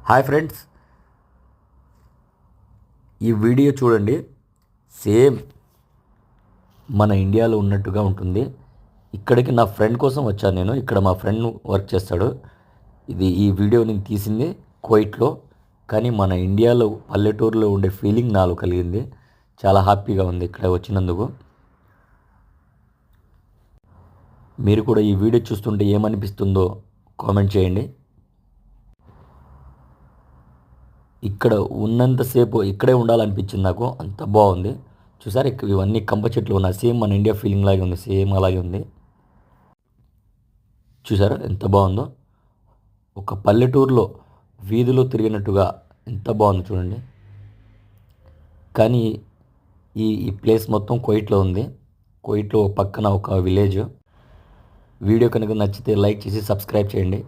Hi friends, ఈ video చూడండి. Same మన ఇండియాలో ఉన్నట్టుగా ఉంటుంది. ఇక్కడికి నా ఫ్రెండ్ కోసం వచ్చాను నేను. ఇక్కడ మా ఫ్రెండ్ వర్క్ చేస్తాడు. ఈ వీడియో నేను తీసింది కువైట్లో, కానీ మన ఇండియాలో పల్లెటూరులో ఉండే ఫీలింగ్ నాలో కలిగింది. చాలా హ్యాపీగా ఉంది ఇక్కడ వచ్చినందుకు. మీరు కూడా ఈ వీడియో చూస్తుంటే ఏమనిపిస్తుందో కామెంట్ చేయండి. ఇక్కడ ఉన్నంతసేపు ఇక్కడే ఉండాలనిపించింది నాకు. అంత బాగుంది. చూసారు, ఇవన్నీ కంప చెట్లు ఉన్నాయి. సేమ్ మన ఇండియా ఫీలింగ్ లాగే ఉంది. సేమ్ అలాగే ఉంది. చూసారా ఎంత బాగుందో. ఒక పల్లెటూరులో వీధిలో తిరిగినట్టుగా ఎంత బాగుంది చూడండి. కానీ ఈ ఈ ప్లేస్ మొత్తం కువైట్లో ఉంది. కువైట్లో పక్కన ఒక విలేజ్. వీడియో కనుక నచ్చితే లైక్ చేసి సబ్స్క్రైబ్ చేయండి.